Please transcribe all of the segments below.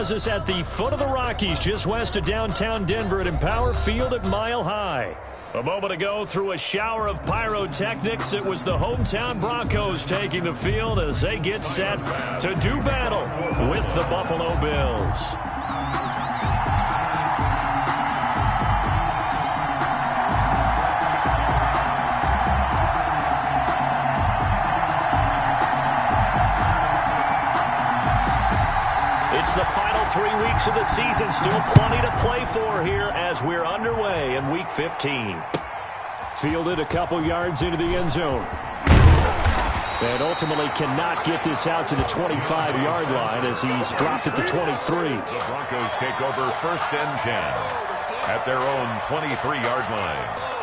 Is at the foot of the Rockies, just west of downtown Denver at Empower Field at Mile High. A moment ago, through a shower of pyrotechnics, it was the hometown Broncos taking the field as they get set to do battle with the Buffalo Bills. It's the final 3 weeks of the season. Still plenty to play for here as we're underway in Week 15. Fielded a couple yards into the end zone. And ultimately cannot get this out to the 25-yard line as he's dropped at the 23. The Broncos take over 1st and 10 at their own 23-yard line.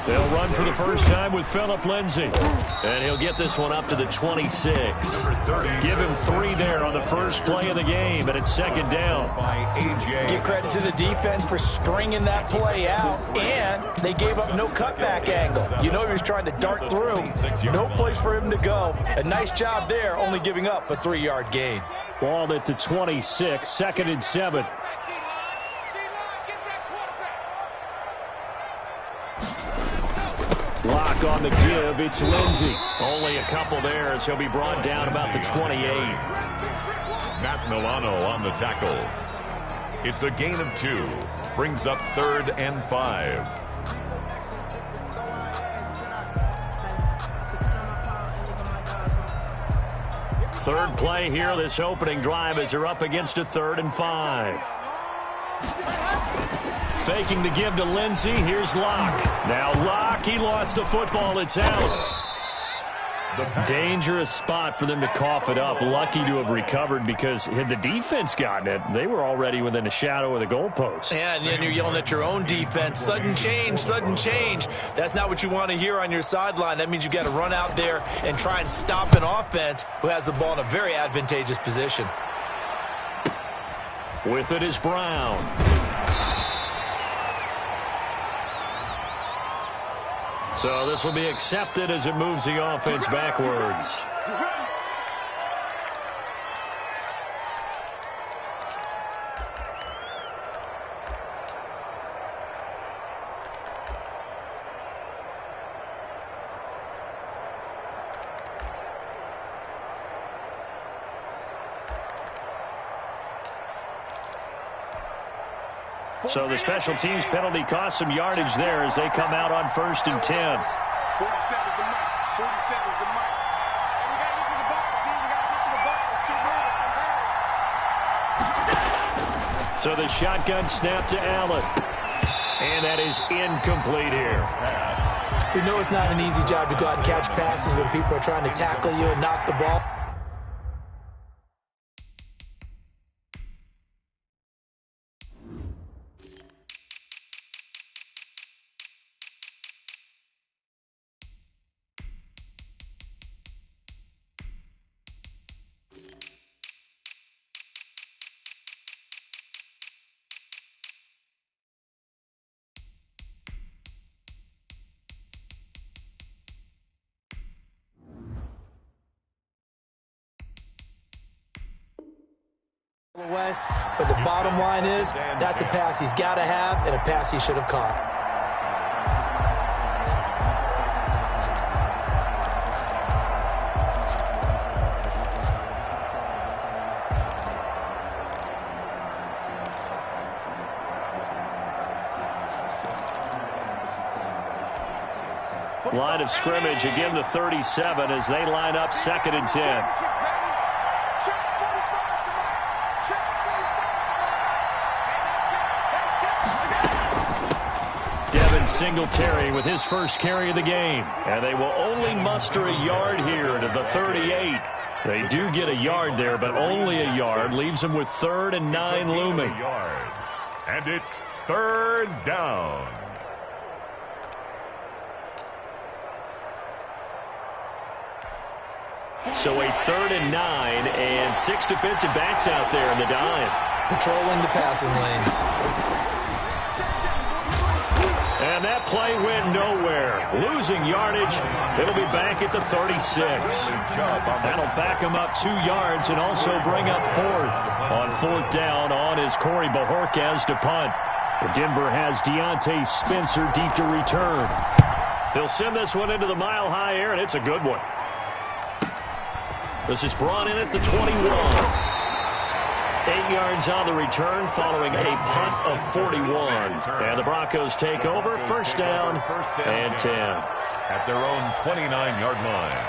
They'll run for the first time with Phillip Lindsay. And he'll get this one up to the 26. Give him 3 there on the first play of the game, and it's 2nd down. Give credit to the defense for stringing that play out, and they gave up no cutback angle. You know he was trying to dart through. No place for him to go. A nice job there, only giving up a 3-yard gain. Ball at the 26, 2nd and 7. Lock on the give, it's Lindsay. Only a couple there as he'll be brought down about the 28. Matt Milano on the tackle. It's a gain of 2. Brings up 3rd and 5. Third play here, this opening drive as they're up against a 3rd and 5. Faking the give to Lindsay. Here's Locke. Now Locke, he lost the football. It's out. Dangerous spot for them to cough it up. Lucky to have recovered because had the defense gotten it, they were already within a shadow of the goalpost. Yeah, and then you're yelling at your own defense. Sudden change, sudden change. That's not what you want to hear on your sideline. That means you got to run out there and try and stop an offense who has the ball in a very advantageous position. With it is Brown. So this will be accepted as it moves the offense backwards. So the special teams penalty cost some yardage there as they come out on 1st and 10. 40 seconds to Mike. 40 seconds to Mike. And we got to get to the ball, D. We got to get to the ball. Let's get moving. So the shotgun snap to Allen. And that is incomplete here. We know it's not an easy job to go out and catch passes when people are trying to tackle you and knock the ball. Away, but the bottom line is that's a pass he's got to have and a pass he should have caught. Line of scrimmage, again the 37 as they line up 2nd and 10. Singletary with his first carry of the game. And they will only muster a yard here to the 38. They do get a yard there, but only a yard. Leaves them with 3rd and 9 looming. And it's third down. So a 3rd and 9, and 6 defensive backs out there in the dive. Patrolling the passing lanes. And that play went nowhere. Losing yardage. It'll be back at the 36. That'll back him up 2 yards and also bring up 4th. On 4th down, on is Corey Bajorquez to punt. Denver has Deontay Spencer deep to return. He'll send this one into the mile-high air, and it's a good one. This is brought in at the 21. 8 yards on the return following a punt of 41. And the Broncos take over. First down and 10. At their own 29-yard line.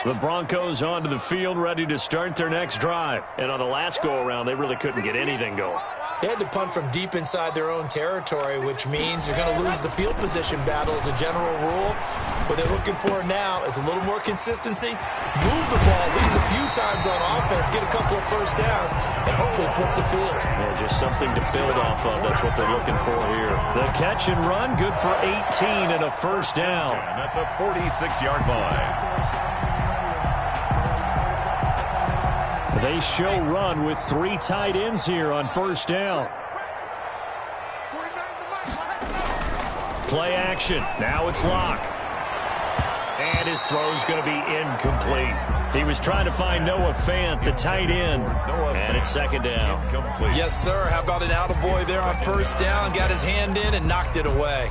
The Broncos onto the field, ready to start their next drive. And on the last go-around, they really couldn't get anything going. They had to punt from deep inside their own territory, which means you're going to lose the field position battle as a general rule. What they're looking for now is a little more consistency, move the ball at least a few times on offense, get a couple of first downs, and hopefully flip the field. Yeah, just something to build off of. That's what they're looking for here. The catch and run, good for 18 and a first down. At the 46-yard line. They show run with 3 tight ends here on first down. Play action. Now it's Locke. And his throw's going to be incomplete. He was trying to find Noah Fant, the tight end. And it's second down. Yes, sir. How about an attaboy there on first down? Got his hand in and knocked it away.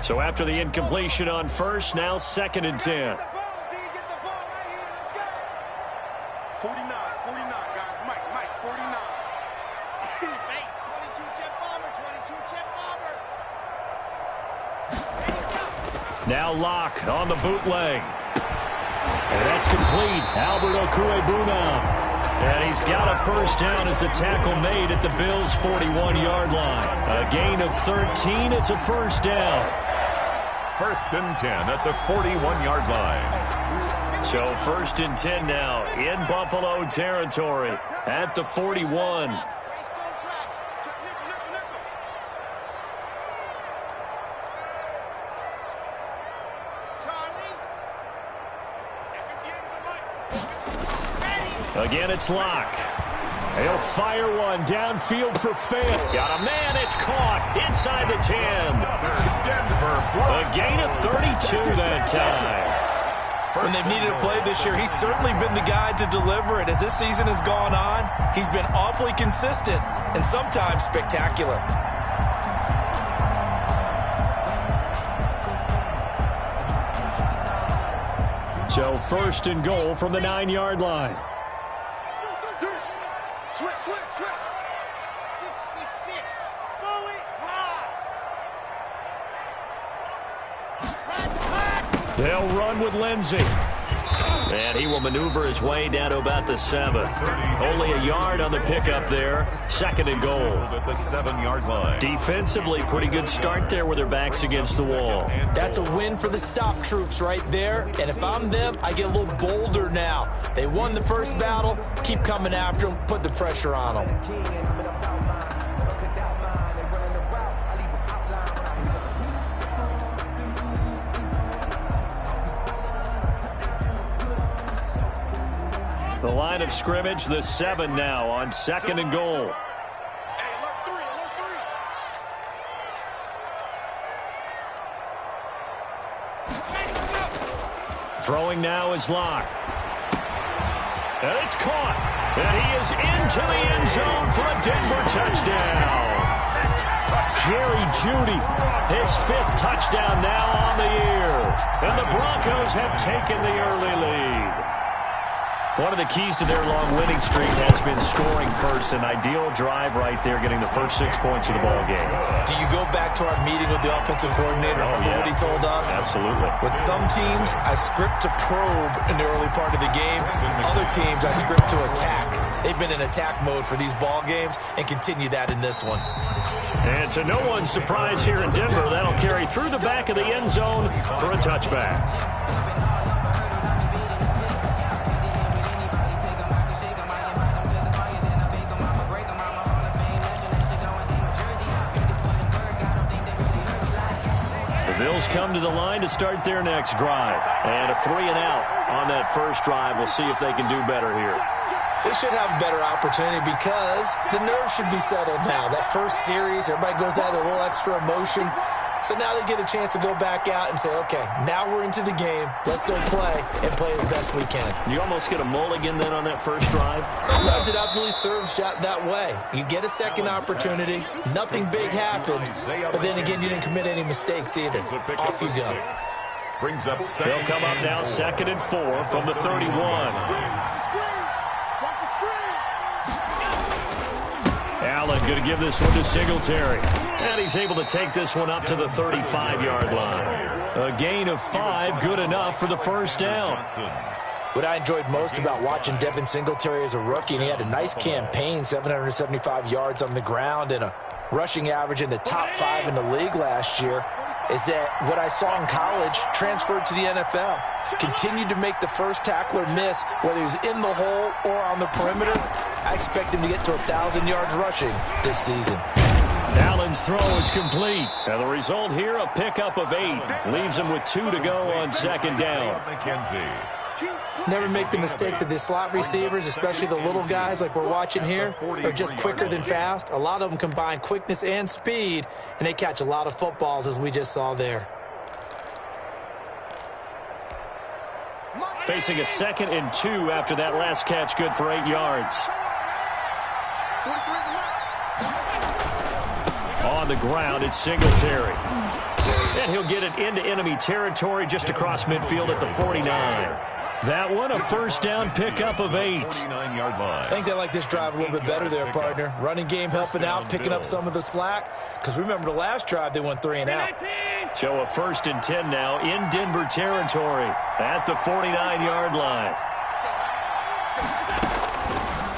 So after the incompletion on first, now second and 10. 49, 49, guys. Mike, 49. Hey, 22 jet bomber, 22 jet bomber. Now Locke on the bootleg. And that's complete. Albert Okwuegbunam. And he's got a first down as a tackle made at the Bills' 41-yard line. A gain of 13. It's a first down. First and 10 at the 41-yard line. So first and 10 now in Buffalo territory at the 41. Again, it's Locke. He'll fire one downfield for Fant. Got a man. It's caught inside the 10. A gain of 32 that time. When they've needed a play this year, he's certainly been the guy to deliver it. As this season has gone on, he's been awfully consistent and sometimes spectacular. So first and goal from the 9-yard line. Switch. 66. Fully ride. They'll run with Lindsey. And he will maneuver his way down to about the 7. Only a yard on the pickup there. Second and goal. At the 7-yard line. Defensively, pretty good start there with their backs against the wall. That's a win for the stop troops right there. And if I'm them, I get a little bolder now. They won the first battle. Keep coming after them. Put the pressure on them. The line of scrimmage, the 7 now on second and goal. Throwing now is Locke. And it's caught. And he is into the end zone for a Denver touchdown. Jerry Jeudy, his 5th touchdown now on the year. And the Broncos have taken the early lead. One of the keys to their long winning streak has been scoring first. An ideal drive right there, getting the first 6 points of the ball game. Do you go back to our meeting with the offensive coordinator? Remember what he told us? Absolutely. With some teams, I script to probe in the early part of the game. Other teams, I script to attack. They've been in attack mode for these ball games and continue that in this one. And to no one's surprise here in Denver, that'll carry through the back of the end zone for a touchback. The Bills come to the line to start their next drive. And a 3-and-out on that first drive. We'll see if they can do better here. They should have a better opportunity because the nerves should be settled now. That first series, everybody goes out with a little extra emotion. So now they get a chance to go back out and say, okay, now we're into the game. Let's go play and play as best we can. You almost get a mulligan then on that first drive? Sometimes it absolutely serves that way. You get a second opportunity. Nothing big happened. But then again, you didn't commit any mistakes either. Off you go. Brings up They'll come up now 2nd and 4 from the 31. Allen going to give this one to Singletary. And he's able to take this one up to the 35-yard line. A gain of 5, good enough for the first down. What I enjoyed most about watching Devin Singletary as a rookie, and he had a nice campaign, 775 yards on the ground and a rushing average in the top 5 in the league last year, is that what I saw in college transferred to the NFL. Continued to make the first tackler miss, whether he was in the hole or on the perimeter. I expect him to get to 1,000 yards rushing this season. Allen's throw is complete. And the result here, a pickup of 8. Leaves him with 2 to go on second down. Never make the mistake that the slot receivers, especially the little guys like we're watching here, are just quicker than fast. A lot of them combine quickness and speed, and they catch a lot of footballs, as we just saw there. Facing a 2nd and 2 after that last catch, good for 8 yards. On the ground, it's Singletary. And he'll get it into enemy territory just across midfield at the 49. That one, a first down pickup of 8. I think they like this drive a little bit better there, partner. Running game helping out, picking up some of the slack. Because remember the last drive, they went 3 and out. So a 1st and 10 now in Denver territory at the 49-yard line.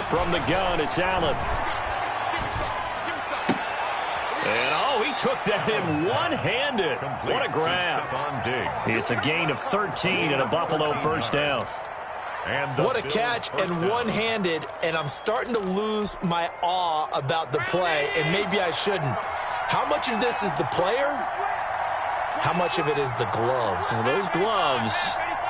From the gun, it's Allen. And, he took that in one-handed. What a grab. It's a gain of 13 and a Buffalo first down. What a catch and one-handed, and I'm starting to lose my awe about the play, and maybe I shouldn't. How much of this is the player? How much of it is the glove? Well, those gloves,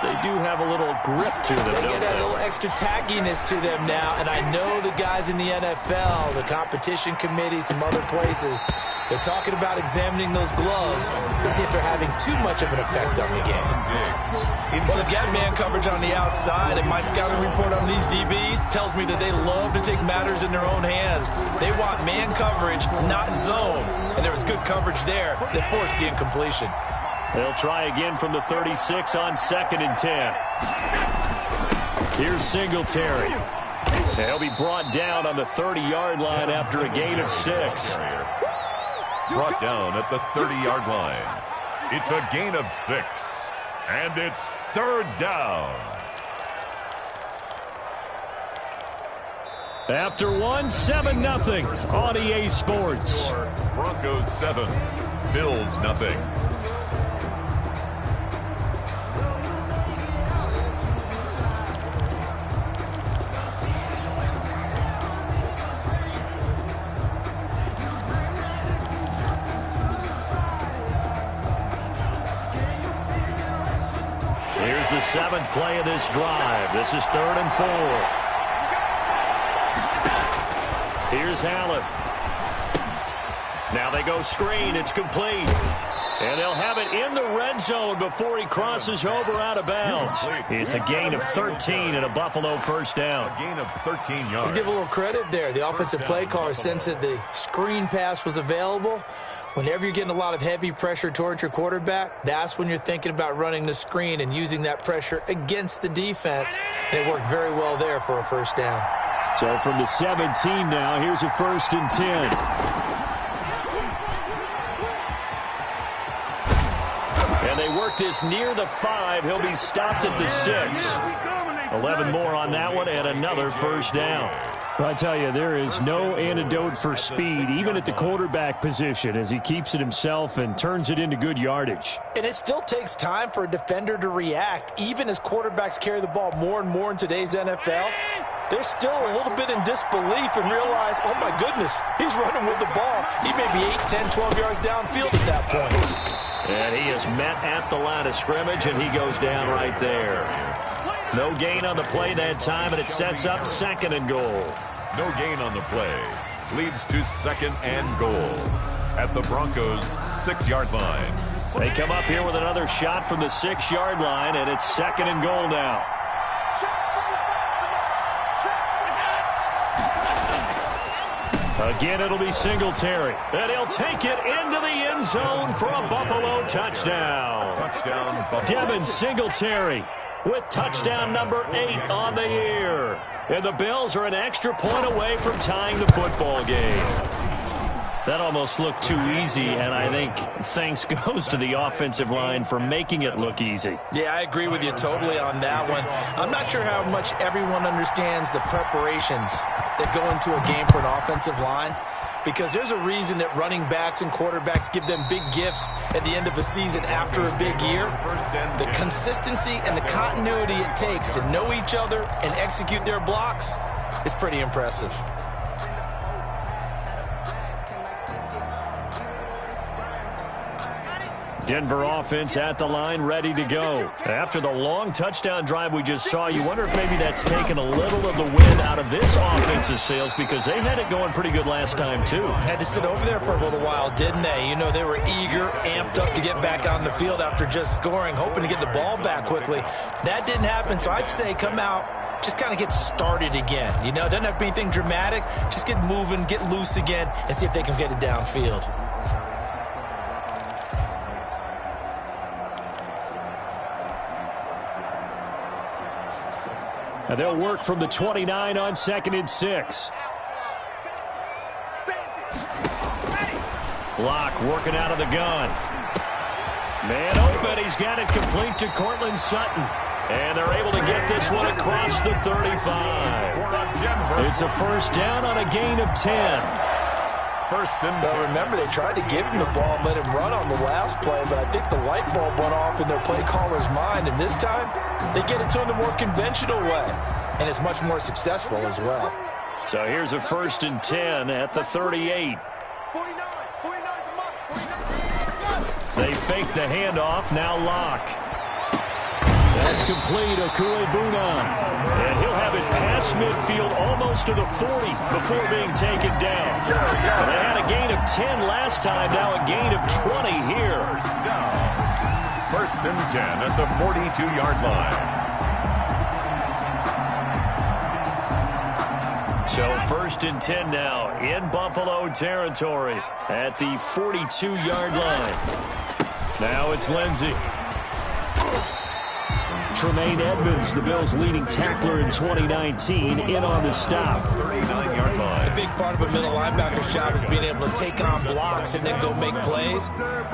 they do have a little grip to them, They don't get a they? little extra tackiness to them now, and I know the guys in the NFL, the competition committee, some other places, they're talking about examining those gloves to see if they're having too much of an effect on the game. Well, they've got man coverage on the outside, and my scouting report on these DBs tells me that they love to take matters in their own hands. They want man coverage, not zone, and there was good coverage there that forced the incompletion. They'll try again from the 36 on 2nd and 10. Here's Singletary. He'll be brought down on the 30-yard line after a gain of 6. Brought down at the 30-yard line. It's a gain of 6. And it's 3rd down. After 7-0 on EA Sports. Broncos 7, Bills nothing. Here's the 7th play of this drive. This is 3rd and 4. Here's Allen. Now they go screen. It's complete. And they'll have it in the red zone before he crosses over out of bounds. It's a gain of 13 and a Buffalo first down. A gain of 13 yards. Let's give a little credit there. The offensive play caller sensed that the screen pass was available. Whenever you're getting a lot of heavy pressure towards your quarterback, that's when you're thinking about running the screen and using that pressure against the defense. And it worked very well there for a first down. So from the 17 now, here's a 1st and 10. And they work this near the 5. He'll be stopped at the 6. 11 more on that one and another first down. I tell you, there is no antidote for speed, even at the quarterback position, as he keeps it himself and turns it into good yardage. And it still takes time for a defender to react, even as quarterbacks carry the ball more and more in today's NFL. They're still a little bit in disbelief and realize, oh my goodness, he's running with the ball. He may be 8, 10, 12 yards downfield at that point. And he is met at the line of scrimmage, and he goes down right there. No gain on the play that time, and it sets up 2nd and goal. No gain on the play. Leads to 2nd and goal at the Broncos' 6-yard line. They come up here with another shot from the 6-yard line, and it's 2nd and goal now. Again, it'll be Singletary, and he'll take it into the end zone for a Buffalo touchdown. Touchdown, Buffalo. Devin Singletary with touchdown number 8 on the year. And the Bills are an extra point away from tying the football game. That almost looked too easy, and I think thanks goes to the offensive line for making it look easy. Yeah, I agree with you totally on that one. I'm not sure how much everyone understands the preparations that go into a game for an offensive line, because there's a reason that running backs and quarterbacks give them big gifts at the end of the season after a big year. The consistency and the continuity it takes to know each other and execute their blocks is pretty impressive. Denver offense at the line, ready to go. After the long touchdown drive we just saw, you wonder if maybe that's taken a little of the wind out of this offense's sails, because they had it going pretty good last time, too. Had to sit over there for a little while, didn't they? You know, they were eager, amped up to get back on the field after just scoring, hoping to get the ball back quickly. That didn't happen, so I'd say come out, just kind of get started again. You know, it doesn't have to be anything dramatic. Just get moving, get loose again, and see if they can get it downfield. And they'll work from the 29 on 2nd and 6. Block working out of the gun. Man open. He's got it complete to Cortland Sutton. And they're able to get this one across the 35. It's a first down on a gain of 10. First and 10. Well, remember, they tried to give him the ball and let him run on the last play, but I think the light bulb went off in their play caller's mind, and this time they get it to him the more conventional way, and it's much more successful as well. So here's a first and 10 at the 38. They fake the handoff, now Locke. That's complete, Okuegbuna. And he'll have it past midfield almost to the 40 before being taken down. They had a gain of 10 last time, now a gain of 20 here. First and 10 at the 42-yard line. So first and 10 now in Buffalo territory at the 42-yard line. Now it's Lindsey. Tremaine Edmonds, the Bills' leading tackler in 2019, in on the stop. 39-yard line. A big part of a middle linebacker's job is being able to take on blocks and then go make plays.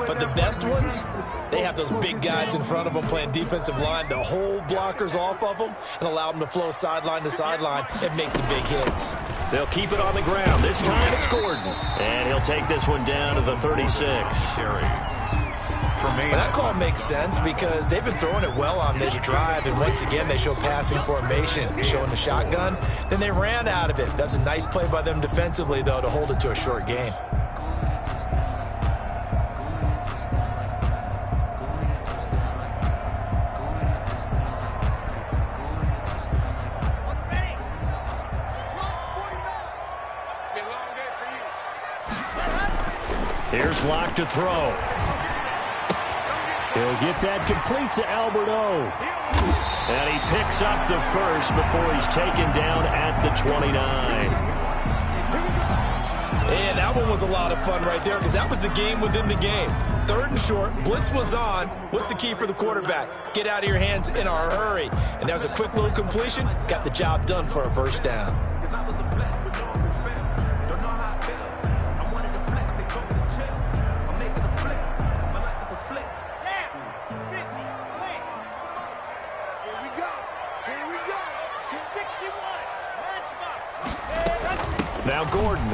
But the best ones, they have those big guys in front of them playing defensive line to hold blockers off of them and allow them to flow sideline to sideline and make the big hits. They'll keep it on the ground. This time it's Gordon. And he'll take this one down to the 36. But that call makes sense because they've been throwing it well on this drive, and once again they show passing formation, showing the shotgun. Then they ran out of it. That's a nice play by them defensively, though, to hold it to a short gain. Here's Locke to throw. He'll get that complete to Albert O. And he picks up the first before he's taken down at the 29. And that one was a lot of fun right there because that was the game within the game. 3rd and short, blitz was on. What's the key for the quarterback? Get out of your hands in a hurry. And that was a quick little completion. Got the job done for a first down.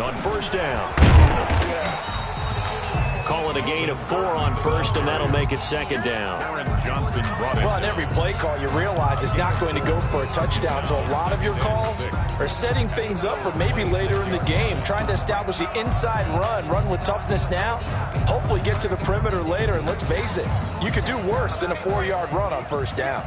on first down. Call it a gain of 4 on first, and that'll make it second down. Well, on every play call, you realize it's not going to go for a touchdown, so a lot of your calls are setting things up for maybe later in the game, trying to establish the inside run with toughness now, hopefully get to the perimeter later, and let's face it, you could do worse than a 4-yard run on first down.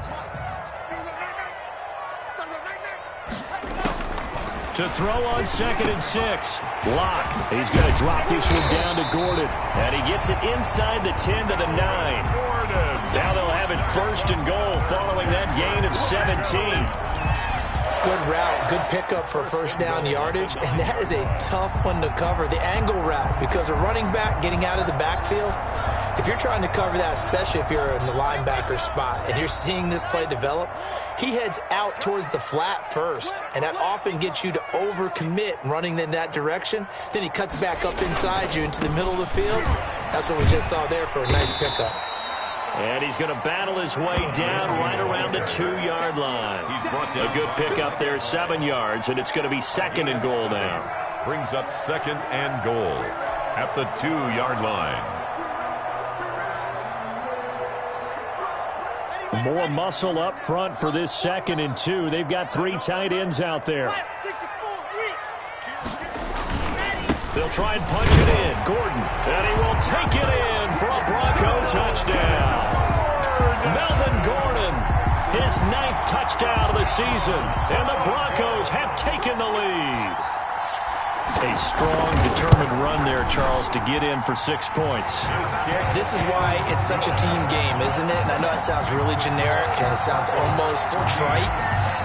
To throw on 2nd and 6. Lock. He's going to drop this one down to Gordon. And he gets it inside the 10 to the 9. Now they'll have it 1st and goal following that gain of 17. Good route, good pickup for first down yardage, and that is a tough one to cover. The angle route, because a running back getting out of the backfield, if you're trying to cover that, especially if you're in the linebacker spot and you're seeing this play develop, he heads out towards the flat first, and that often gets you to overcommit running in that direction. Then he cuts back up inside you into the middle of the field. That's what we just saw there for a nice pickup. And he's going to battle his way down right around the 2-yard line. A good pickup there, 7 yards, and it's going to be 2nd and goal now. Brings up 2nd and goal at the 2-yard line. More muscle up front for this 2nd and 2. They've got 3 tight ends out there. They'll try and punch it in. Gordon, and he will take it in for a Bronco touchdown. Melvin Gordon, his 9th touchdown of the season, and the Broncos have taken the lead. A strong, determined run there, Charles, to get in for 6 points. This is why it's such a team game, isn't it? And I know it sounds really generic and it sounds almost trite,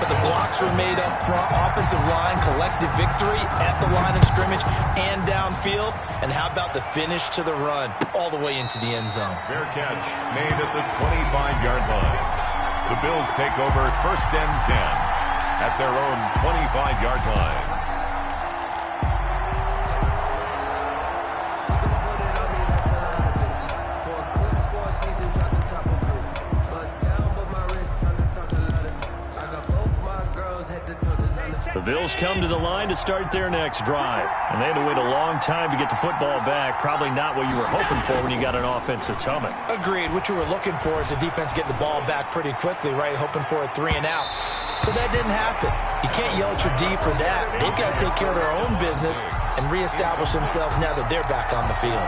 but the blocks were made up front, offensive line, collective victory at the line of scrimmage and downfield. And how about the finish to the run all the way into the end zone? Fair catch made at the 25-yard line. The Bills take over 1st and 10 at their own 25-yard line. The Bills come to the line to start their next drive. And they had to wait a long time to get the football back. Probably not what you were hoping for when you got an offensive summit. Agreed. What you were looking for is the defense getting the ball back pretty quickly, right? Hoping for a 3 and out. So that didn't happen. You can't yell at your D for that. They've got to take care of their own business and reestablish themselves now that they're back on the field.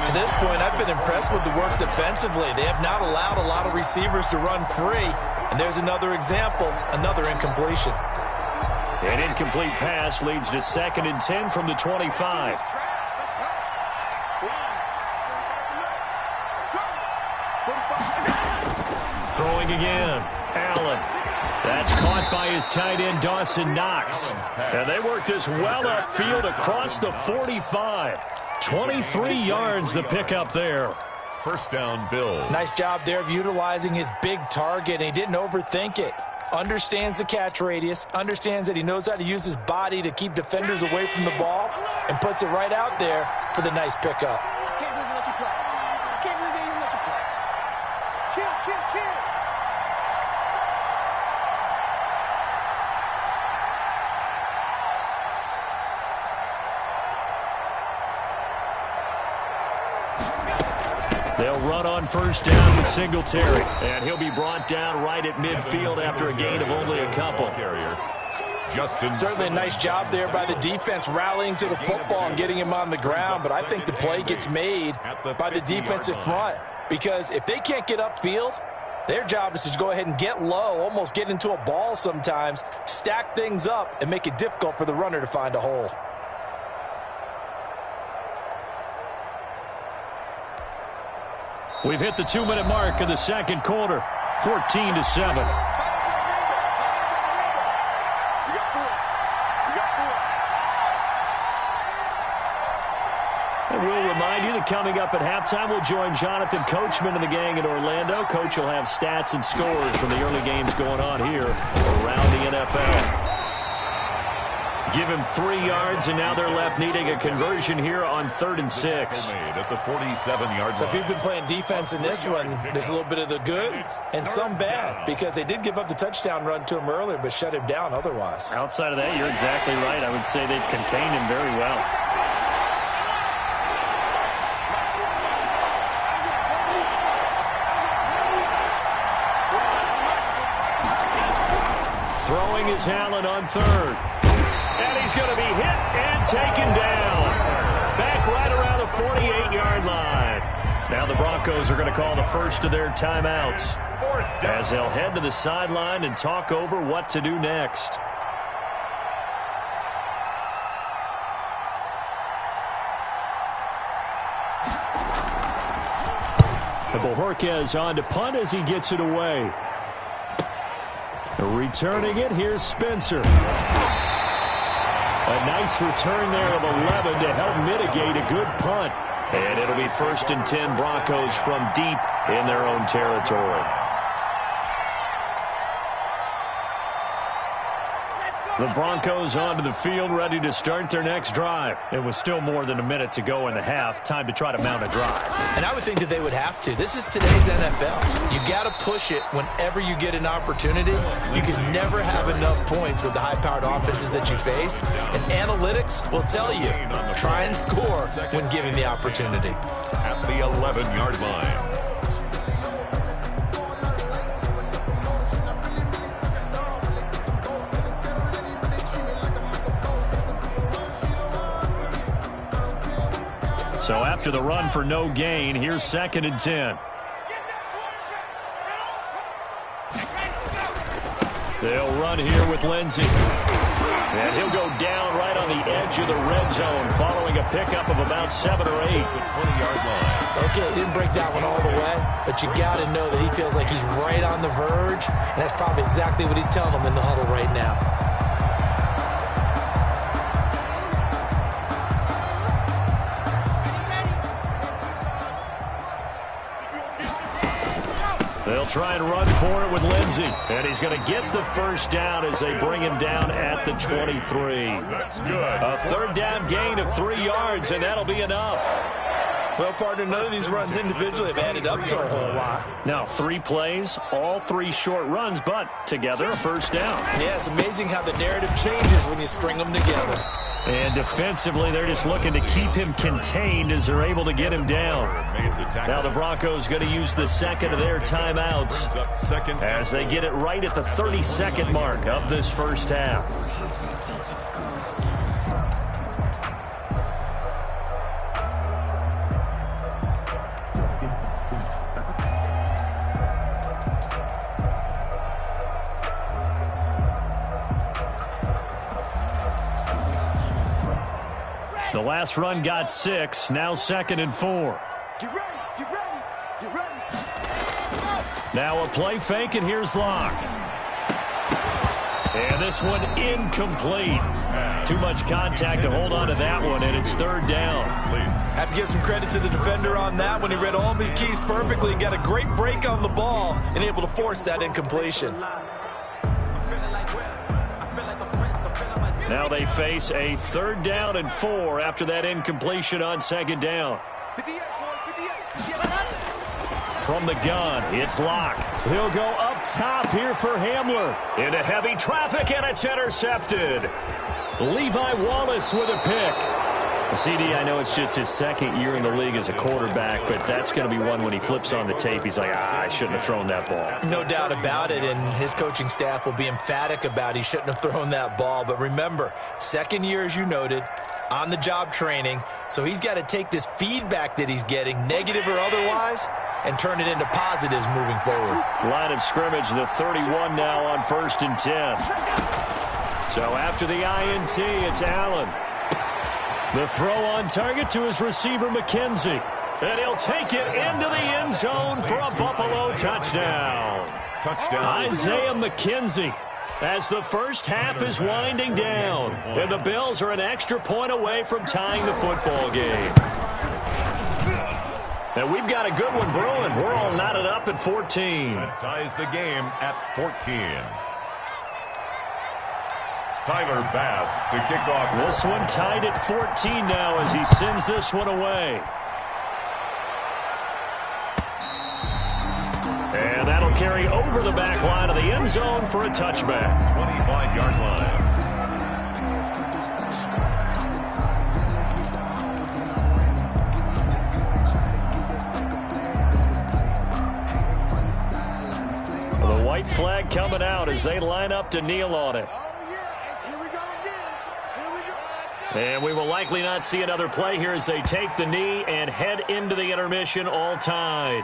To this point, I've been impressed with the work defensively. They have not allowed a lot of receivers to run free. And there's another example, another incompletion. An incomplete pass leads to 2nd and 10 from the 25. Throwing again. Allen. That's caught by his tight end, Dawson Knox. And they work this well upfield across the 45. 23 yards the pickup there. 1st down, Bills. Nice job there of utilizing his big target, and he didn't overthink it. Understands the catch radius, understands that he knows how to use his body to keep defenders away from the ball, and puts it right out there for the nice pickup. I can't believe they let you play. I can't believe they even let you play. Kill. They'll run on 1st down with Singletary. And he'll be brought down right at midfield after a gain of only a couple. Certainly a nice job there by the defense rallying to the football and getting him on the ground. But I think the play gets made by the defensive front. Because if they can't get upfield, their job is to go ahead and get low, almost get into a ball sometimes, stack things up, and make it difficult for the runner to find a hole. We've hit the 2-minute mark of the 2nd quarter. 14-7. And we'll remind you that coming up at halftime, we'll join Jonathan Coachman and the gang in Orlando. Coach will have stats and scores from the early games going on here around the NFL. Give him 3 yards, and now they're left needing a conversion here on 3rd and 6. At the 47-yard So if line. you've been playing defense in this one, there's a little bit of the good and some bad, because they did give up the touchdown run to him earlier, but shut him down otherwise. Outside of that, you're exactly right. I would say they've contained him very well. Throwing is Allen on 3rd. And he's going to be hit and taken down. Back right around the 48-yard line. Now the Broncos are going to call the first of their timeouts as they'll head to the sideline and talk over what to do next. Bojorquez on to punt as he gets it away. Returning it, here's Spencer. A nice return there of 11 to help mitigate a good punt. And it'll be 1st and 10 Broncos from deep in their own territory. The Broncos onto the field, ready to start their next drive. It was still more than a minute to go in the half. Time to try to mount a drive. And I would think that they would have to. This is today's NFL. You got to push it whenever you get an opportunity. You can never have enough points with the high-powered offenses that you face. And analytics will tell you, try and score when given the opportunity. At the 11-yard line. So after the run for no gain, here's 2nd and 10. They'll run here with Lindsey. And he'll go down right on the edge of the red zone following a pickup of about 7 or 8. The 20-yard line. Okay, he didn't break that one all the way, but you got to know that he feels like he's right on the verge, and that's probably exactly what he's telling them in the huddle right now. They'll try and run for it with Lindsey. And he's going to get the first down as they bring him down at the 23. That's good. A 3rd down gain of 3 yards, and that'll be enough. Well, partner, none of these runs individually have added up to a whole lot. Now, 3 plays, all 3 short runs, but together a first down. Yeah, it's amazing how the narrative changes when you string them together. And defensively, they're just looking to keep him contained as they're able to get him down. Now the Broncos going to use the 2nd of their timeouts as they get it right at the 30-second mark of this first half. The last run got 6, now 2nd and 4. Get ready, get ready, get ready. Now a play fake, and here's Locke. And this one incomplete. Too much contact to hold on to that one, and it's 3rd down. Have to give some credit to the defender on that when he read all of his keys perfectly and got a great break on the ball and able to force that incompletion. Now they face a 3rd down and 4 after that incompletion on 2nd down. 58, boy, 58. From the gun, it's Locke. He'll go up top here for Hamler. Into heavy traffic, and it's intercepted. Levi Wallace with a pick. CD, I know it's just his 2nd year in the league as a quarterback, but that's going to be one when he flips on the tape. He's like, I shouldn't have thrown that ball. No doubt about it, and his coaching staff will be emphatic about he shouldn't have thrown that ball. But remember, 2nd year, as you noted, on-the-job training, so he's got to take this feedback that he's getting, negative or otherwise, and turn it into positives moving forward. Line of scrimmage, the 31 now on 1st and 10. So after the INT, it's Allen. The throw on target to his receiver, McKenzie. And he'll take it into the end zone for a Buffalo touchdown. Isaiah McKenzie, as the first half is winding down. And the Bills are an extra point away from tying the football game. And we've got a good one brewing. We're all knotted up at 14. That ties the game at 14. Tyler Bass to kick off. This one tied at 14 now as he sends this one away. And that'll carry over the back line of the end zone for a touchback. 25-yard line. The white flag coming out as they line up to kneel on it. And we will likely not see another play here as they take the knee and head into the intermission all tied.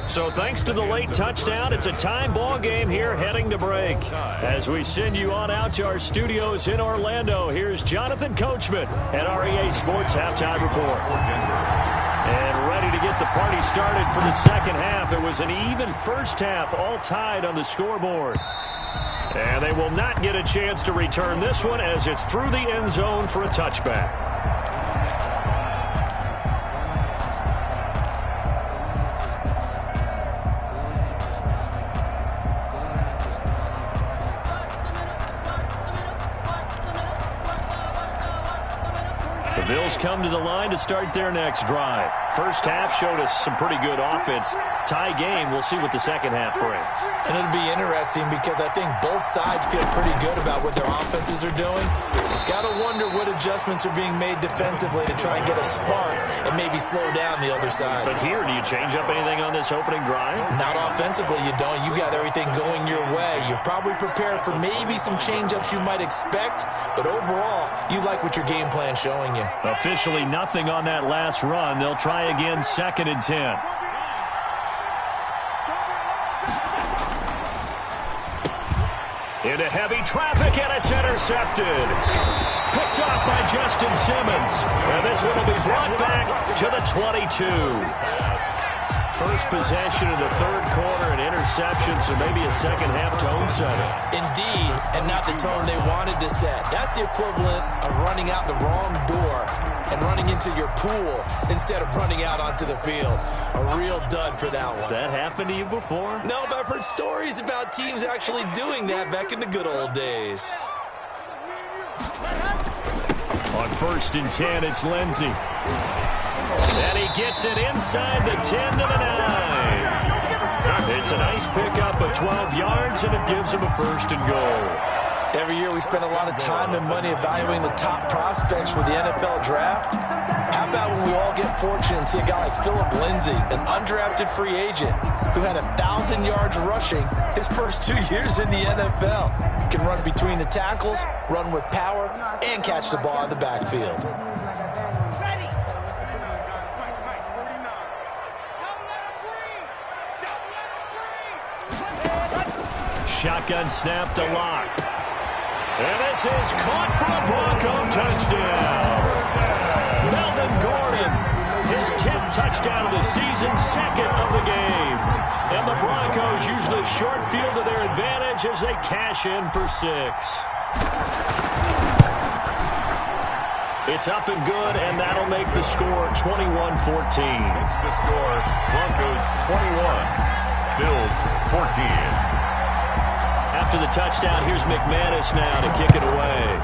So thanks to the late touchdown, it's a time ball game here heading to break. As we send you on out to our studios in Orlando, here's Jonathan Coachman at our EA Sports Halftime Report. And ready to get the party started for the second half. It was an even first half, all tied on the scoreboard. And they will not get a chance to return this one as it's through the end zone for a touchback. The Bills come to the line to start their next drive. First half showed us some pretty good offense. Tie game, we'll see what the second half brings. And it'll be interesting because I think both sides feel pretty good about what their offenses are doing. Got to wonder what adjustments are being made defensively to try and get a spark and maybe slow down the other side. But here, do you change up anything on this opening drive? Not offensively, you don't. You got everything going your way. You've probably prepared for maybe some change-ups you might expect, but overall, you like what your game plan's showing you. Officially nothing on that last run. They'll try again, 2nd and 10. Into heavy traffic, and it's intercepted. Picked off by Justin Simmons. And this one will be brought back to the 22. First possession in the third quarter, an interception, so maybe a second half tone setter. Indeed, and not the tone they wanted to set. That's the equivalent of running out the wrong door and running into your pool instead of running out onto the field. A real dud for that one. Has that happened to you before? No, but I've heard stories about teams actually doing that back in the good old days. On 1st and 10, it's Lindsey. And he gets it inside the 10 to the 9. It's a nice pickup of 12 yards, and it gives him a 1st and goal. Every year we spend a lot of time and money evaluating the top prospects for the NFL draft. How about when we all get fortunate and see a guy like Phillip Lindsay, an undrafted free agent who had 1,000 yards rushing his first 2 years in the NFL. Can run between the tackles, run with power, and catch the ball in the backfield. Shotgun snap to Lock. And this is caught for a Bronco touchdown. Melvin Gordon, his 10th touchdown of the season, 2nd of the game. And the Broncos use the short field to their advantage as they cash in for 6. It's up and good, and that'll make the score 21-14. It's the score, Broncos 21, Bills 14. After the touchdown, here's McManus now to kick it away.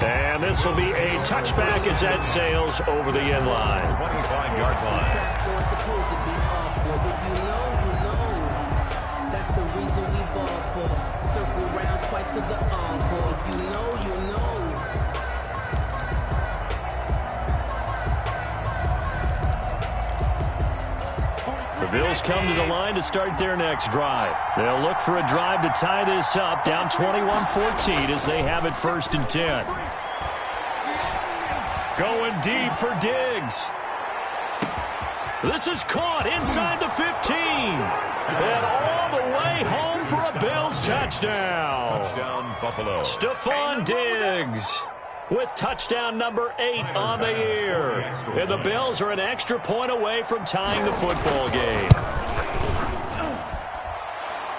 And this will be a touchback as that sails over the end line. 25-yard line. That's the reason we ball for. Circle round twice for the encore. If you know, you know. The Bills come to the line to start their next drive. They'll look for a drive to tie this up, down 21-14 as they have it 1st and 10. Going deep for Diggs. This is caught inside the 15. And all the way home for a Bills touchdown. Touchdown, Buffalo. Stephon Diggs with touchdown number 8 on the year. And the Bills are an extra point away from tying the football game.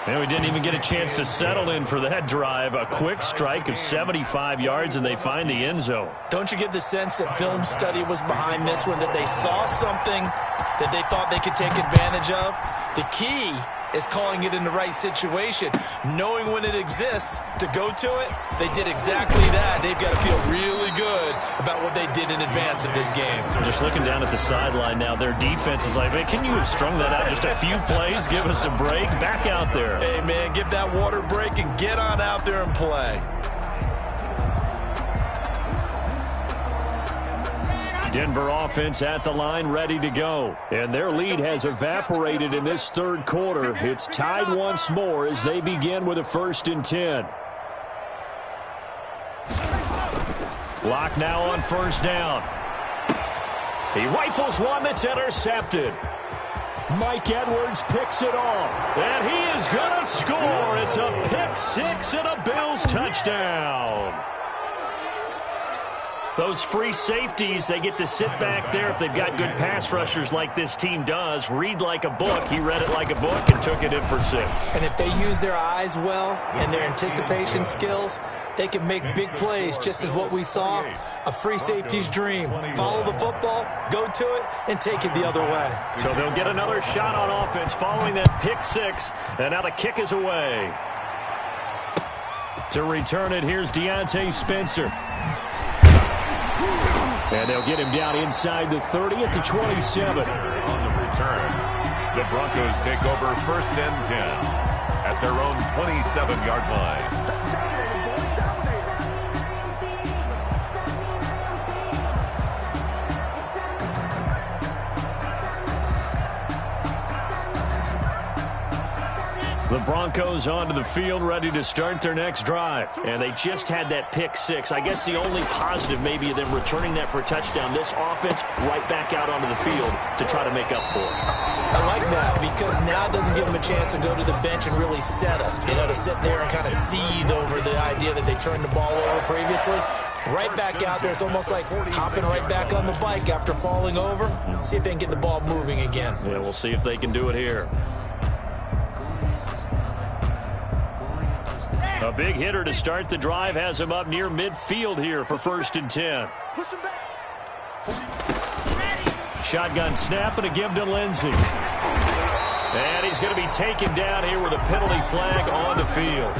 And we didn't even get a chance to settle in for that drive. A quick strike of 75 yards, and they find the end zone. Don't you get the sense that film study was behind this one, that they saw something that they thought they could take advantage of? The key is calling it in the right situation, knowing when it exists to go to it. They did exactly that. They've got to feel really good about what they did in advance of this game. Just looking down at the sideline now, their defense is like, man, can you have strung that out just a few plays? Give us a break. Back out there. Hey, man, give that water break and get on out there and play. Denver offense at the line, ready to go. And their lead has evaporated in this third quarter. It's tied once more as they begin with a 1st and 10. Lock now on 1st down. He rifles one that's intercepted. Mike Edwards picks it off. And he is going to score. It's a pick six and a Bills touchdown. Those free safeties, they get to sit back there if they've got good pass rushers like this team does. Read like a book. He read it like a book and took it in for 6. And if they use their eyes well and their anticipation skills, they can make big plays, just as what we saw. A free safety's dream. Follow the football, go to it, and take it the other way. So they'll get another shot on offense following that pick 6. And now the kick is away. To return it, here's Deontay Spencer. And they'll get him down inside the 30 at the 27. On the return, the Broncos take over 1st and 10 at their own 27-yard line. The Broncos onto the field, ready to start their next drive. And they just had that pick 6. I guess the only positive maybe of them returning that for a touchdown. This offense right back out onto the field to try to make up for it. I like that because now it doesn't give them a chance to go to the bench and really settle. You know, to sit there and kind of seethe over the idea that they turned the ball over previously. Right back out there. It's almost like hopping right back on the bike after falling over. See if they can get the ball moving again. Yeah, we'll see if they can do it here. A big hitter to start the drive has him up near midfield here for 1st and 10. Shotgun snap and a give to Lindsey. And he's going to be taken down here with a penalty flag on the field.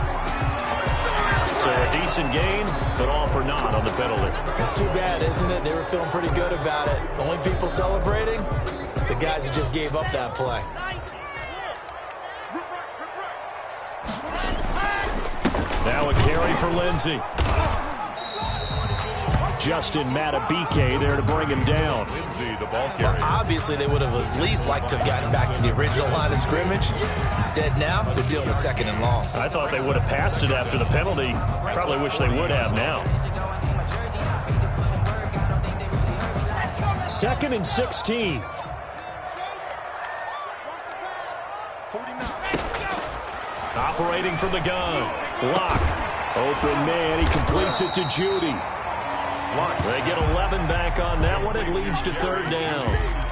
So a decent gain, but all for naught on the penalty. It's too bad, isn't it? They were feeling pretty good about it. Only people celebrating, the guys who just gave up that play. Now a carry for Lindsey. Justin Matabike there to bring him down. Lindsey, the ball carrier. Well, obviously, they would have at least liked to have gotten back to the original line of scrimmage. Instead, now they're dealing with 2nd and long. I thought they would have passed it after the penalty. Probably wish they would have now. 2nd and 16. Operating from the gun. Lock. Open man. He completes it to Judy. They get 11 back on that one. It leads to 3rd down.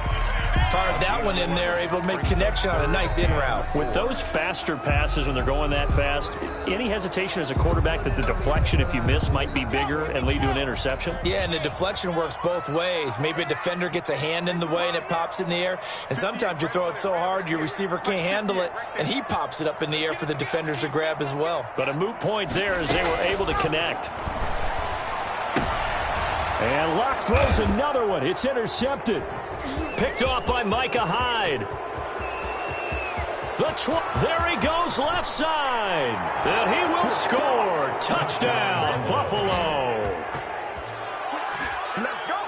Fired that one in there, able to make connection on a nice in route. With those faster passes when they're going that fast, any hesitation as a quarterback that the deflection, if you miss, might be bigger and lead to an interception? Yeah, and the deflection works both ways. Maybe a defender gets a hand in the way and it pops in the air. And sometimes you throw it so hard your receiver can't handle it, and he pops it up in the air for the defenders to grab as well. But a moot point there as they were able to connect. And Locke throws another one. It's intercepted. Picked off by Micah Hyde. There he goes left side. And he will score. Touchdown, Buffalo.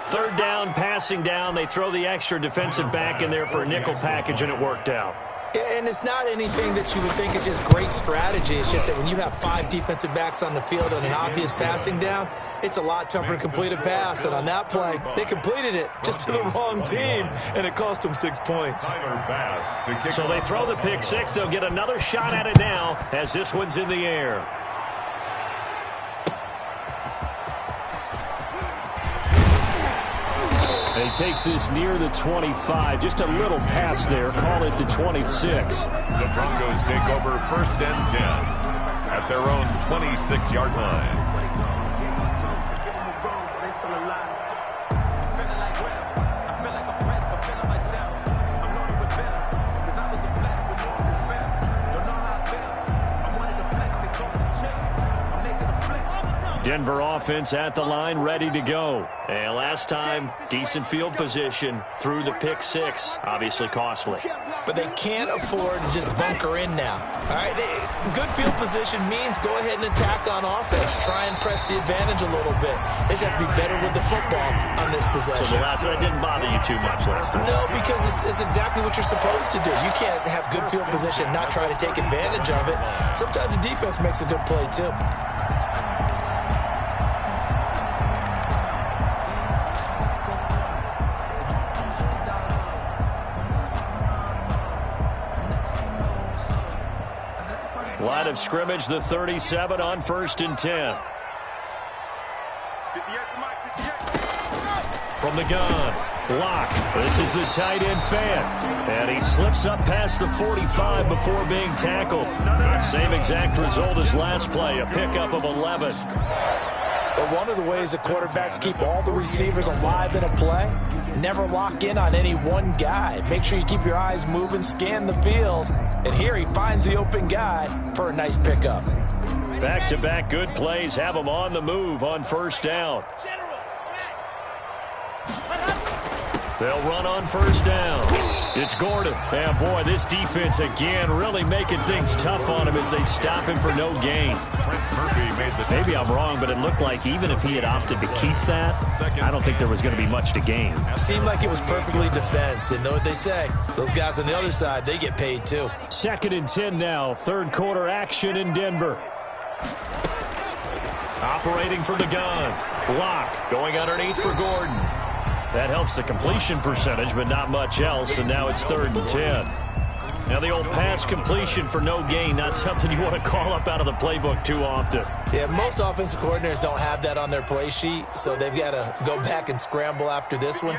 3rd down, passing down. They throw the extra defensive back in there for a nickel package, and it worked out. And it's not anything that you would think is just great strategy. It's just that when you have 5 defensive backs on the field on an obvious passing down, it's a lot tougher to complete a pass. And on that play, they completed it just to the wrong team, and it cost them 6 points. So they throw the pick 6. They'll get another shot at it now as this one's in the air. He takes this near the 25. Just a little pass there. Call it the 26. The Broncos take over 1st and 10 at their own 26-yard line. Denver offense at the line, ready to go. And last time, decent field position through the pick six. Obviously costly. But they can't afford to just bunker in now. All right, good field position means go ahead and attack on offense. Try and press the advantage a little bit. They just have to be better with the football on this possession. So the last one didn't bother you too much last time? No, because it's exactly what you're supposed to do. You can't have good field position and not try to take advantage of it. Sometimes the defense makes a good play, too. Line of scrimmage, the 37 on 1st and 10. From the gun, Locke. This is the tight end fan. And he slips up past the 45 before being tackled. Same exact result as last play, a pickup of 11. But one of the ways that quarterbacks keep all the receivers alive in a play, never lock in on any one guy. Make sure you keep your eyes moving, scan the field. And here he finds the open guy for a nice pickup. Back-to-back good plays have him on the move on 1st down. They'll run on 1st down. It's Gordon. And, boy, this defense again really making things tough on him as they stop him for no gain. Maybe I'm wrong, but it looked like even if he had opted to keep that, I don't think there was going to be much to gain. Seemed like it was perfectly defense. And know what they say? Those guys on the other side, they get paid too. 2nd and 10 now. 3rd quarter action in Denver. Operating from the gun. Locke going underneath for Gordon. That helps the completion percentage, but not much else, and now it's 3rd and 10. Now the old pass completion for no gain, not something you want to call up out of the playbook too often. Yeah, most offensive coordinators don't have that on their play sheet, so they've got to go back and scramble after this one.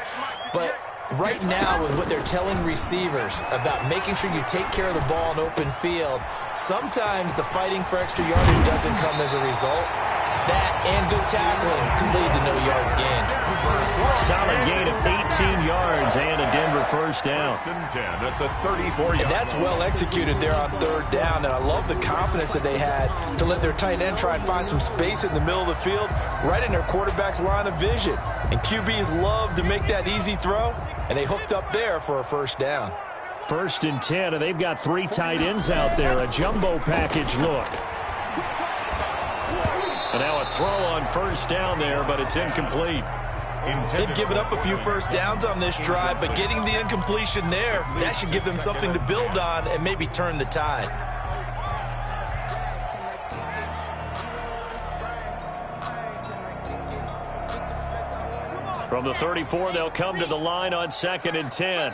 But right now, with what they're telling receivers about making sure you take care of the ball in open field, sometimes the fighting for extra yardage doesn't come as a result. That and good tackling can lead to no yards gained. Solid gain of 18 yards and a Denver 1st down. 10 at the 34-yard And that's well executed there on 3rd down, and I love the confidence that they had to let their tight end try and find some space in the middle of the field, right in their quarterback's line of vision. And QBs love to make that easy throw, and they hooked up there for a 1st down. 1st and 10, and they've got 3 tight ends out there, a jumbo package look. And now a throw on 1st down there, but it's incomplete. They've given up a few 1st downs on this drive, but getting the incompletion there, that should give them something to build on and maybe turn the tide. From the 34, they'll come to the line on 2nd and 10.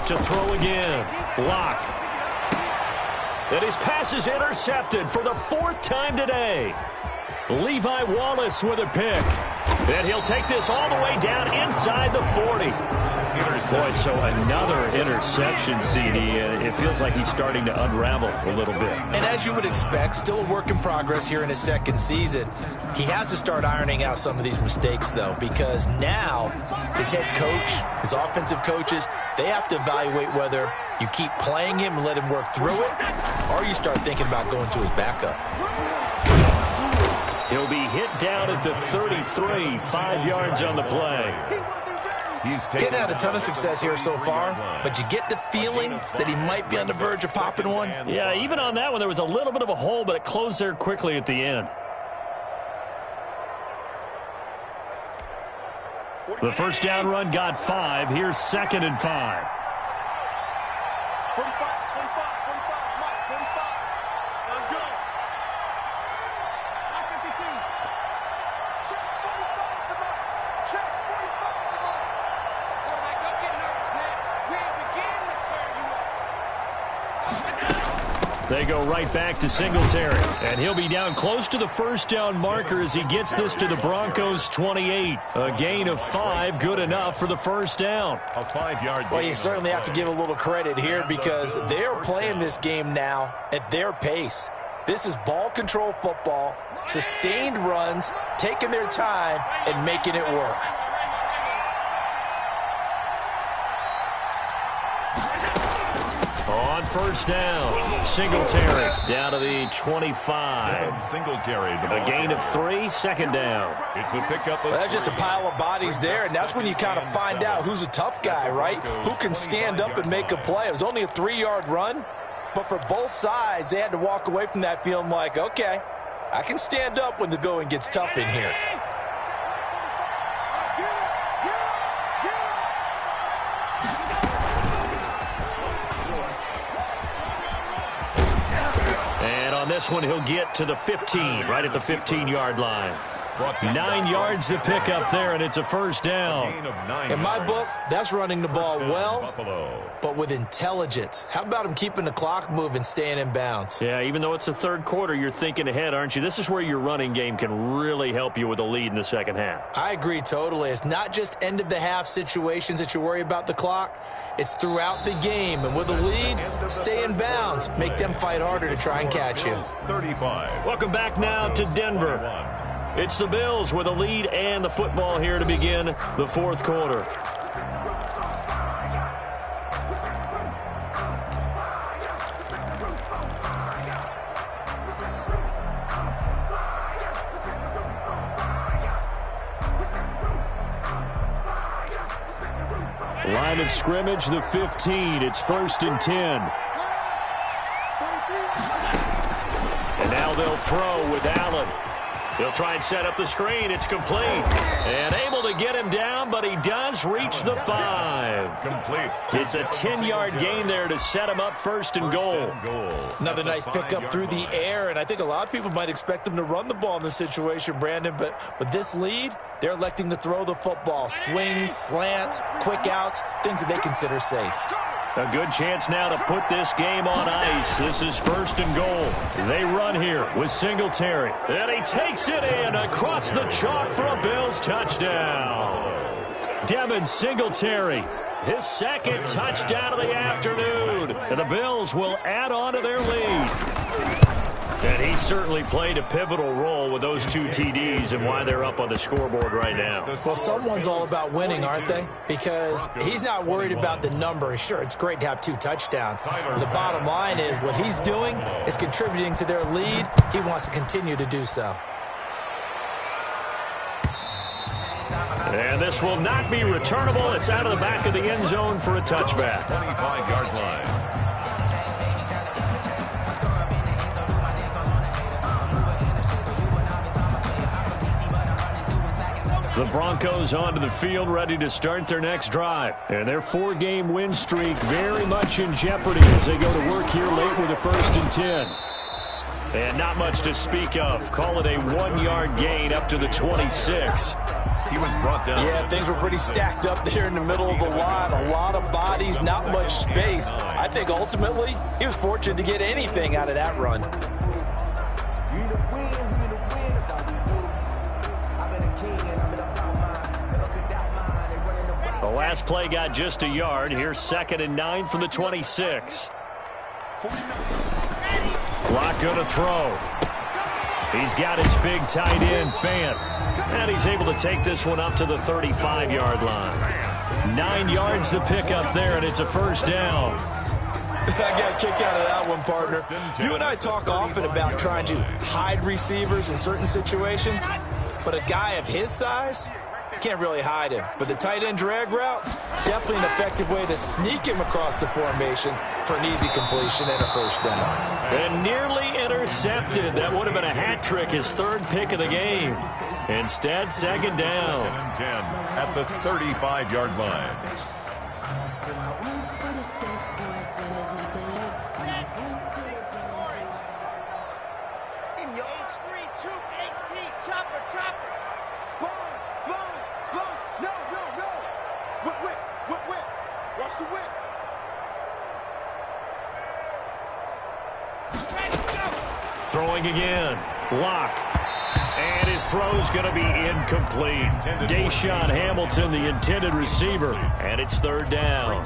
To throw again. Locke. And his pass is intercepted for the 4th time today. Levi Wallace with a pick. And he'll take this all the way down inside the 40. Boy, so another interception, CD. It feels like he's starting to unravel a little bit. And as you would expect, still a work in progress here in his 2nd season. He has to start ironing out some of these mistakes, though, because now his head coach, his offensive coaches, they have to evaluate whether you keep playing him and let him work through it, or you start thinking about going to his backup. He'll be hit down at the 33, 5 yards on the play. He's getting out a ton of success here so far, but you get the feeling that he might be on the verge of popping one. Yeah, even on that one, there was a little bit of a hole, but it closed there quickly at the end. The 1st down run got 5. Here's 2nd and 5. 45, 45, 45, Mike, 45. Let's go. 52. Check 45 to Mike. Check 45 to Mike. Quarterback, don't get nervous, man. We ain't beginning to turn you up. They go right back to Singletary. And he'll be down close to the first down marker as he gets this to the Broncos 28. A gain of 5, good enough for the first down. A 5-yard gain. Well, you certainly have to give a little credit here because they're playing this game now at their pace. This is ball control football, sustained runs, taking their time, and making it work. On first down, Singletary down to the 25. Singletary. A gain of 3, second down. It's a pickup of That's just a pile of bodies there, and that's when you kind of find out who's a tough guy, right? Who can stand up and make a play. It was only a 3-yard run, but for both sides, they had to walk away from that feeling like, okay, I can stand up when the going gets tough in here. And on this one, he'll get to the 15, right at the 15-yard line. 9 yards to pick up there, and it's a first down. In my book, that's running the ball well, but with intelligence. How about him keeping the clock moving, staying in bounds? Yeah, even though it's the third quarter, you're thinking ahead, aren't you? This is where your running game can really help you with a lead in the second half. I agree totally. It's not just end-of-the-half situations that you worry about the clock. It's throughout the game. And with a lead, stay in bounds. Make them fight harder to try and catch you. 35. Welcome back now to Denver. It's the Bills with a lead and the football here to begin the fourth quarter. Line of scrimmage, the 15. It's 1st and 10. And now they'll throw with Allen. He'll try and set up the screen. It's complete. And able to get him down, but he does reach the 5. Complete. It's a 10-yard gain there to set him up 1st and goal. Another nice pickup through the air, and I think a lot of people might expect him to run the ball in this situation, Brandon, but with this lead, they're electing to throw the football. Swings, slants, quick outs, things that they consider safe. A good chance now to put this game on ice. This is 1st and goal. They run here with Singletary. And he takes it in across the chalk for a Bills touchdown. Devin Singletary, his second touchdown of the afternoon. And the Bills will add on to their lead. And he certainly played a pivotal role with those 2 TDs and why they're up on the scoreboard right now. Well, someone's all about winning, aren't they? Because he's not worried about the number. Sure, it's great to have 2 touchdowns. But the bottom line is what he's doing is contributing to their lead. He wants to continue to do so. And this will not be returnable. It's out of the back of the end zone for a touchback. 25-yard line. The Broncos onto the field, ready to start their next drive. And their 4-game win streak very much in jeopardy as they go to work here late with a 1st and 10. And not much to speak of. Call it a 1-yard gain up to the 26. He was brought down. Yeah, things were pretty stacked up there in the middle of the line. A lot of bodies, not much space. I think ultimately he was fortunate to get anything out of that run. The last play got just a yard. Here's 2nd and 9 from the 26. Clock going to throw. He's got his big tight end, Fant. And he's able to take this one up to the 35-yard line. 9 yards to pick up there, and it's a 1st down. I got a kick out of that one, partner. You and I talk often about trying to hide receivers in certain situations, but a guy of his size, can't really hide him. But the tight end drag route, definitely an effective way to sneak him across the formation for an easy completion and a 1st down. And nearly intercepted. That would have been a hat trick, his 3rd pick of the game. Instead, 2nd down. 2nd and 10 at the 35-yard line. In your H3, 218, chopper, chopper. Sponge, sponge, sponge. No, no, no. Whip, whip, whip, whip. Watch the whip. Throwing again. Lock. And his throw's going to be incomplete. Deshaun Hamilton, the intended receiver. And it's third down.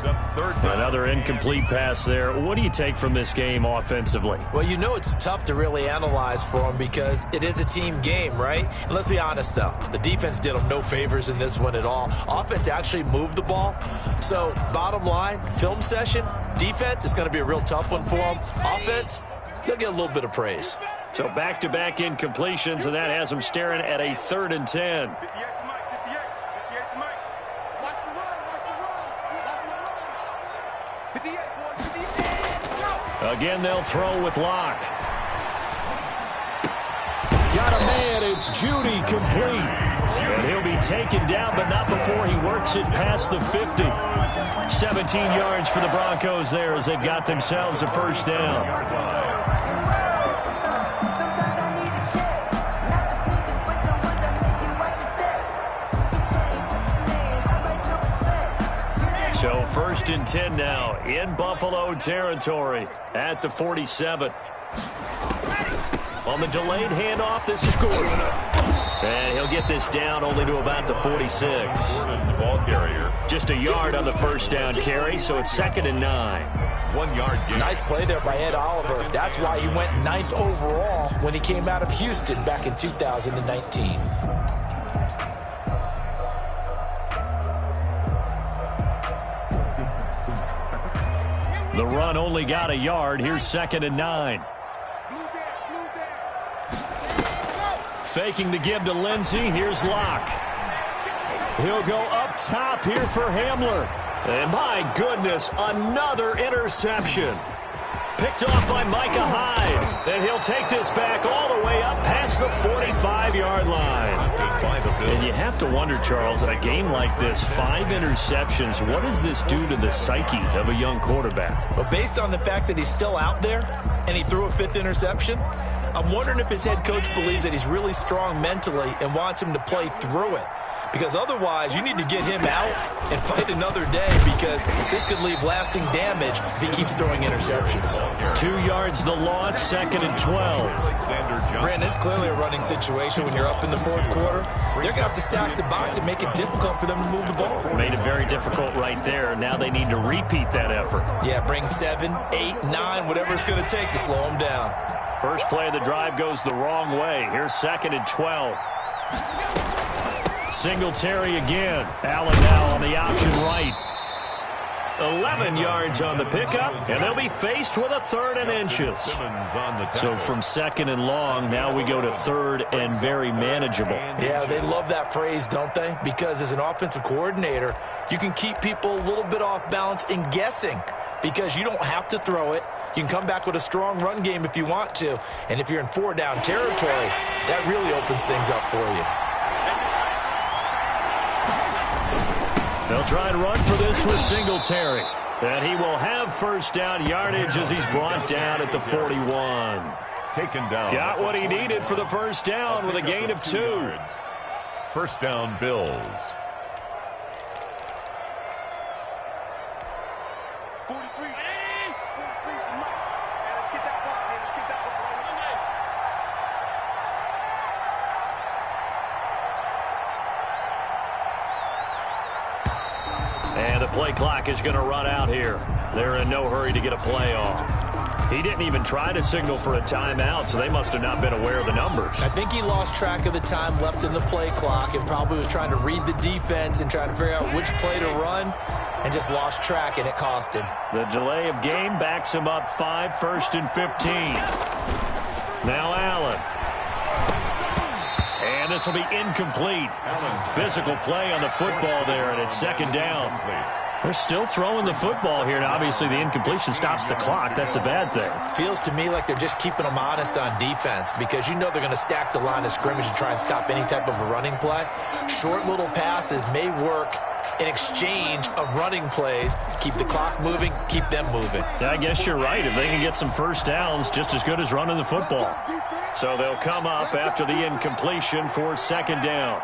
Another incomplete pass there. What do you take from this game offensively? Well, you know it's tough to really analyze for them because it is a team game, right? And let's be honest, though. The defense did them no favors in this one at all. Offense actually moved the ball. So, bottom line, film session, defense is going to be a real tough one for them. Offense, they'll get a little bit of praise. So back-to-back incompletions, and that has them staring at a 3rd and 10. Again, they'll throw with Locke. Got a man, it's Judy, complete. And he'll be taken down, but not before he works it past the 50. 17 yards for the Broncos there as they've got themselves a first down. So 1st and 10 now in Buffalo territory at the 47. On the delayed handoff, this is Gordon. And he'll get this down only to about the 46. The ball carrier. Just a yard on the first down carry, so it's 2nd and 9. 1 yard gain. Nice play there by Ed Oliver. That's why he went 9th overall when he came out of Houston back in 2019. The run only got a yard. Here's 2nd and 9. Faking the give to Lindsey. Here's Locke. He'll go up top here for Hamler. And my goodness, another interception. Picked off by Micah Hyde. And he'll take this back all the way up past the 45-yard line. And you have to wonder, Charles, in a game like this, 5 interceptions, what does this do to the psyche of a young quarterback? Well, based on the fact that he's still out there and he threw a 5th interception, I'm wondering if his head coach believes that he's really strong mentally and wants him to play through it. Because otherwise, you need to get him out and fight another day because this could leave lasting damage if he keeps throwing interceptions. 2 yards the loss, 2nd and 12. Brandon, it's clearly a running situation when you're up in the 4th quarter. They're going to have to stack the box and make it difficult for them to move the ball. Made it very difficult right there. Now they need to repeat that effort. Yeah, bring 7, 8, 9, whatever it's going to take to slow them down. First play of the drive goes the wrong way. Here's 2nd and 12. Singletary again. Allen now on the option right. 11 yards on the pickup, and they'll be faced with a 3rd and inches. So from 2nd and long, now we go to 3rd and very manageable. Yeah, they love that phrase, don't they? Because as an offensive coordinator, you can keep people a little bit off balance and guessing because you don't have to throw it. You can come back with a strong run game if you want to. And if you're in 4-down territory, that really opens things up for you. They'll try and run for this with Singletary. And he will have first down yardage as he's brought down at the 41. Taken down. Got what he needed for the first down with a gain of 2. First down, Bills. 43. Let's get that ball, man. Let's get that ball. And the play clock is going to run out here. They're in no hurry to get a play off. He didn't even try to signal for a timeout, so they must have not been aware of the numbers. I think he lost track of the time left in the play clock and probably was trying to read the defense and trying to figure out which play to run and just lost track, and it cost him. The delay of game backs him up 5, 1st and 15. Now Allen. And this will be incomplete. Physical play on the football there, and it's 2nd down. They're still throwing the football here, and obviously the incompletion stops the clock. That's a bad thing. Feels to me like they're just keeping them honest on defense because you know they're going to stack the line of scrimmage and try and stop any type of a running play. Short little passes may work in exchange of running plays. Keep the clock moving, keep them moving. I guess you're right. If they can get some first downs, just as good as running the football. So they'll come up after the incompletion for 2nd down.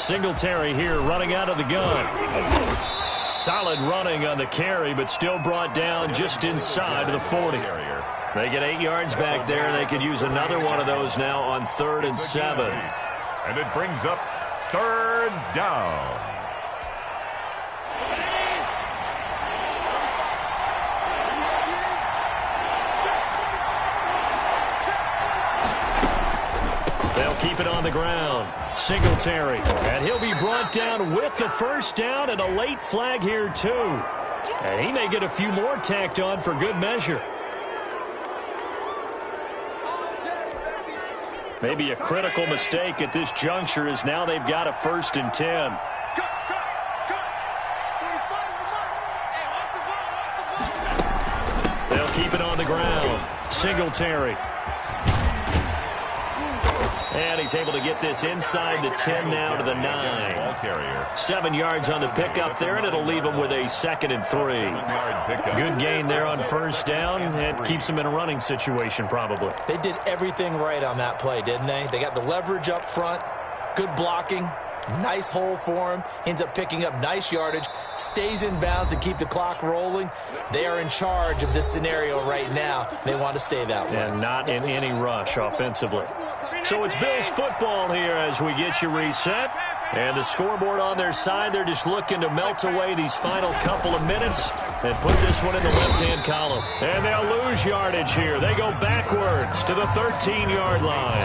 Singletary here running out of the gun. Solid running on the carry, but still brought down just inside of the 40. They get 8 yards back there. They could use another one of those now on 3rd and 7. And it brings up 3rd down. They'll keep it on the ground. Singletary. And he'll be brought down with the first down and a late flag here, too. And he may get a few more tacked on for good measure. Maybe a critical mistake at this juncture is now they've got a 1st and 10. They'll keep it on the ground. Singletary. And he's able to get this inside the 10 now to the 9. 7 yards on the pickup there, and it'll leave him with a 2nd and 3. Good gain there on 1st down. It keeps him in a running situation probably. They did everything right on that play, didn't they? They got the leverage up front, good blocking, nice hole for him, ends up picking up nice yardage, stays in bounds to keep the clock rolling. They are in charge of this scenario right now. They want to stay that way. And not in any rush offensively. So it's Bills football here as we get you reset. And the scoreboard on their side, they're just looking to melt away these final couple of minutes and put this one in the left-hand column. And they'll lose yardage here. They go backwards to the 13-yard line.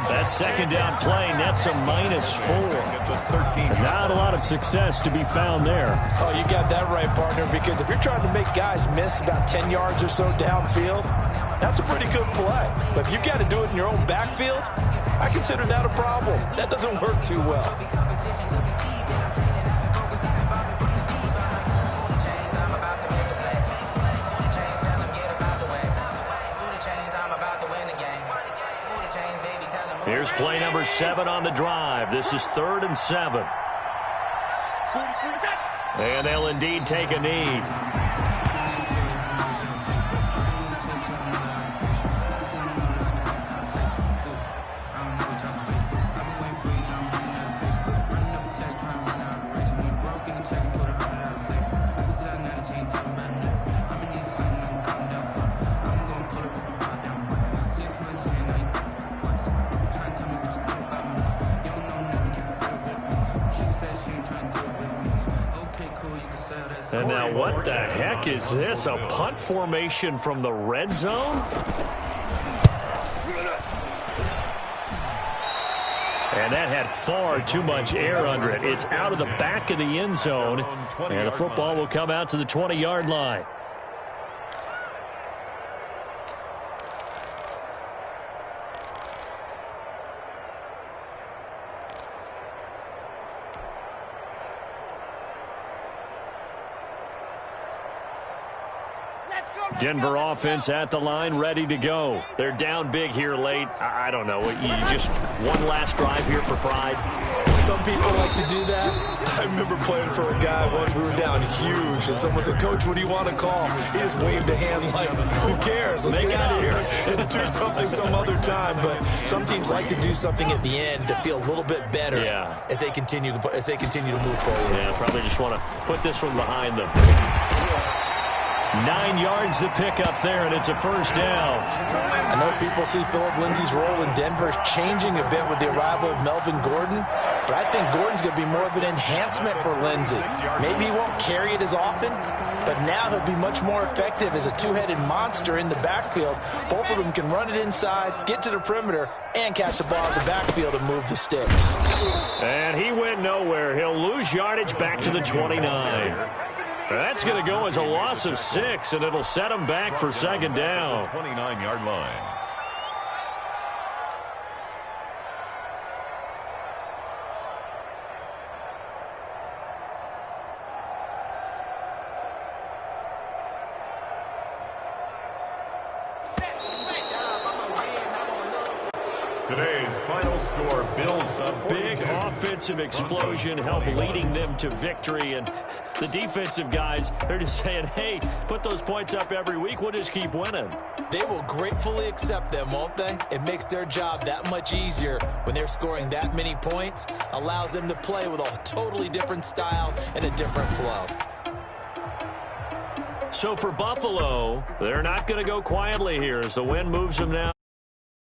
That 2nd down play nets a -4. Not a lot of success to be found there. Oh, you got that right, partner, because if you're trying to make guys miss about 10 yards or so downfield, that's a pretty good play. But if you've got to do it in your own backfield, I consider that a problem. That doesn't work too well. Here's play number 7 on the drive. This is 3rd and 7. And they'll indeed take a knee. And now what the heck is this? A punt formation from the red zone? And that had far too much air under it. It's out of the back of the end zone. And the football will come out to the 20-yard line. Denver offense at the line, ready to go. They're down big here late. I don't know. You just one last drive here for pride. Some people like to do that. I remember playing for a guy once. We were down huge, and someone said, "Coach, what do you want to call?" He just waved a hand like, "Who cares? Let's get out of here and do something some other time." But some teams like to do something at the end to feel a little bit better as they continue to move forward. Yeah, probably just want to put this one behind them. 9 yards to pick up there, and it's a 1st down. I know people see Philip Lindsay's role in Denver changing a bit with the arrival of Melvin Gordon, but I think Gordon's going to be more of an enhancement for Lindsay. Maybe he won't carry it as often, but now he'll be much more effective as a two-headed monster in the backfield. Both of them can run it inside, get to the perimeter, and catch the ball in the backfield and move the sticks. And he went nowhere. He'll lose yardage back to the 29. That's going to go as a loss of 6, and it'll set him back for 2nd down. 29-yard line. To Today's final score, Bills a big offensive explosion helped leading them to victory. And the defensive guys, they're just saying, hey, put those points up every week. We'll just keep winning. They will gratefully accept them, won't they? It makes their job that much easier when they're scoring that many points. Allows them to play with a totally different style and a different flow. So for Buffalo, they're not going to go quietly here as the win moves them now